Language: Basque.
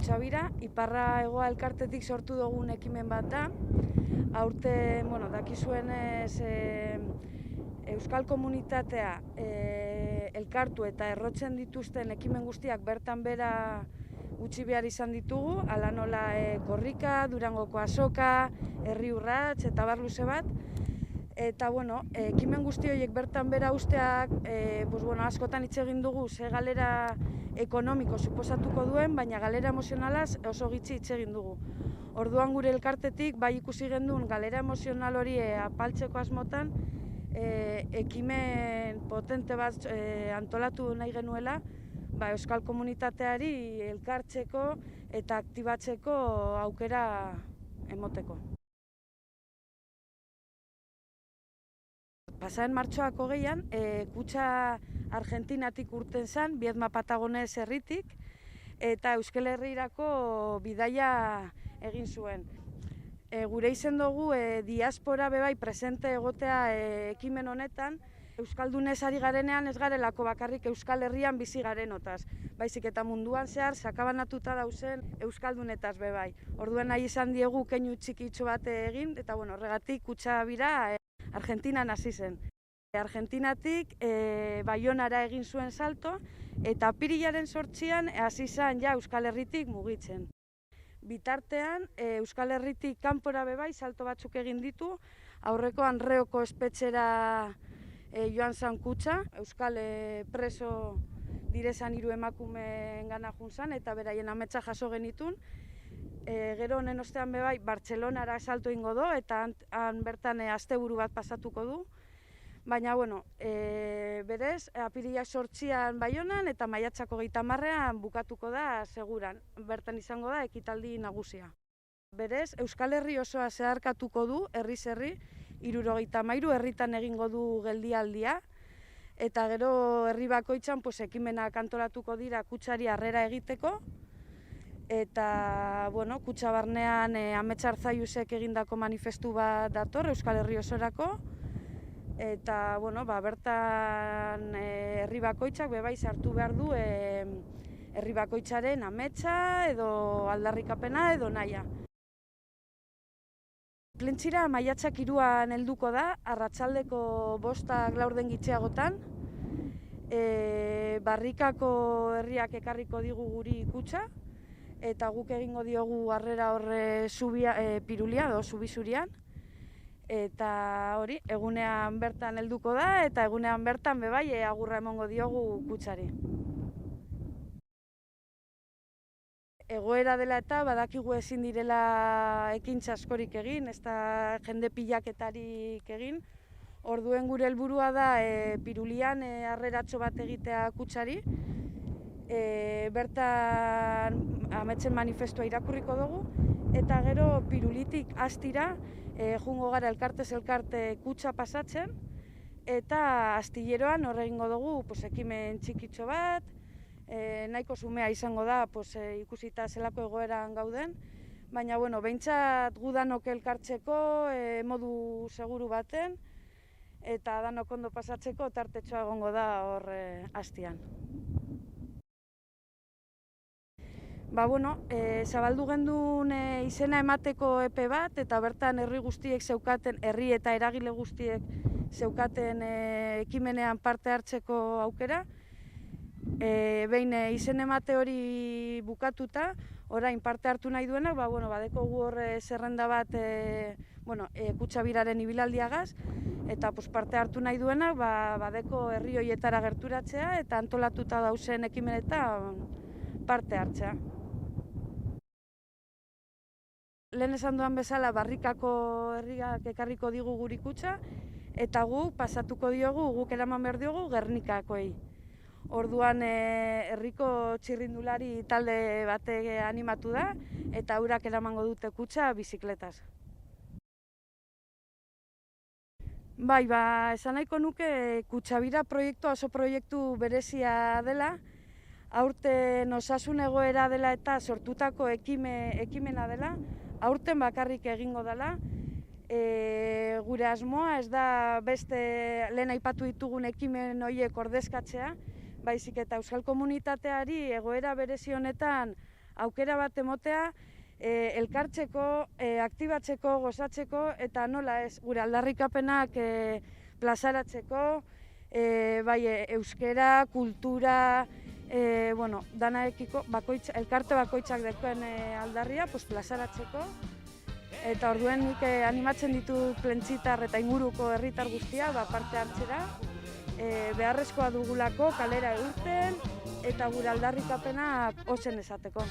Kutxabira, Iparra Hegoa Elkartetik sortu dugun ekimen bat da. Aurten, dakizuenez, Euskal Komunitatea elkartu eta errotzen dituzten ekimen guztiak bertan bera utzi behar izan ditugu, hala nola Korrika, Durangoko Azoka, Herri Urrats eta abar luze bat. Eta, ekimen guzti horiek bertan bera usteak, askotan hitz egin dugu ze galera ekonomiko suposatuko duen, baina galera emozionalaz oso gitxi hitz egin dugu. Orduan gure elkartetik bai ikusi genduen galera emozional hori apaltzeko asmotan, ekimen potente bat antolatu nahi genuela, Euskal Komunitateari elkartzeko eta aktibatzeko aukera emoteko. Pasaren martxoak 20an, kutxa Argentinatik urten zen, Biedma Patagonez herritik, eta Euskal Herrirako bidaia egin zuen. Gure izen dugu diaspora bebai presente egotea ekimen honetan, Euskaldunez ari garenean ez garelako bakarrik Euskal Herrian bizi garenotaz, baizik eta munduan zehar sakabanatuta dauzen Euskaldunetaz bebai. Orduen nahi izan diegu keinu txikitxo bat egin, eta horregatik Kutxabira Argentinan hasi zen. Argentinatik Baionara egin zuen salto, eta apirilaren 8an hasi zen ja Euskal Herritik mugitzen. Bitartean, Euskal Herritik kanpora bebai salto batzuk egin ditu, aurrekoan Reoko espetxera joan zen kutxa, Euskal preso direzan 3 emakumeen gana juntzan, eta beraien ametsa jaso genitun. Gero honen ostean bebai Bartzelonara salto ingo do, eta han bertan asteburu bat pasatuko du. Baina, berez, apirilak 8an Baionan eta maiatzak 30an bukatuko da seguran. Bertan izango da ekitaldi nagusia. Berez, Euskal Herri osoa zeharkatuko du, herriz herri, 73 herritan egingo du geldialdia, eta gero herri bakoitzan ekimenak antolatuko dira kutxari harrera egiteko, eta, kutxa barnean Amets Arzaiusek egindako manifestu bat dator Euskal Herri osorako, eta, bertan herri bakoitzak bebai sartu behar du herri bakoitzaren ametsa edo aldarrikapena edo nahia. Plentzira maiatzak 3an helduko da, arratsaldeko 5 laurden gitxeagotan. Barrikako herriak ekarriko digu guri kutxa, eta guk egingo diogu harrera horre pirulia edo zubizurian. Eta hori, egunean bertan helduko da, eta egunean bertan bebai agurra emongo diogu kutxari. Egoera dela eta badakigu ezin direla ekintza askorik egin, ez da jende pilaketarik egin. Orduen gure helburua da pirulian harreratxo bat egitea kutxari. Bertan ametsen manifestua irakurriko dugu, eta gero pirulitik astira jungo gara elkartez elkarte kutxa pasatzen, eta astilleroan horre egingo dugu ekimen txikitxo bat, nahiko zumea izango da ikusita zelako egoeran gauden, baina behintzat gu danok elkartzeko modu seguru baten, eta danok ondo pasatzeko tartetxoa egongo da hor astian. Zabaldu gendun izena emateko epe bat, eta bertan herri guztiek zeukaten, herri eta eragile guztiek zeukaten ekimenean parte hartzeko aukera. Behin izen emate hori bukatuta, orain parte hartu nahi duenak, badeko gu horre zerrenda bat Kutxabiraren ibilaldiagaz, eta parte hartu nahi duenak, badeko herri horietara gerturatzea, eta antolatuta dauzen ekimenetan parte hartzea. Lehen esan duan bezala, Barrikako herriak ekarriko digu guri kutxa, eta guk pasatuko diogu, guk eraman behar diogu Gernikakoei. Orduan herriko txirrindulari talde bate animatu da, eta haurak eramango dute kutxa bizikletaz. Esan nahiko nuke Kutxabira proiektua oso proiektu berezia dela, aurten osasun egoera dela eta sortutako ekimena dela, aurten bakarrik egingo dela. Gure asmoa ez da beste lehen aipatu ditugun ekimen horiek ordezkatzea, baizik eta Euskal Komunitateari egoera berezi honetan aukera bat emotea, elkartzeko, aktibatzeko, gozatzeko eta nola ez gure aldarrikapenak plazaratzeko, bai euskera, kultura, danaekiko elkarte bakoitzak dekuen aldarria plazaratzeko. Eta orduen nik animatzen ditut Plentzitar eta inguruko herritar guztia parte hartzera. Beharrezkoa dugulako kalera eurten eta gure aldarrikapenak ozen esateko.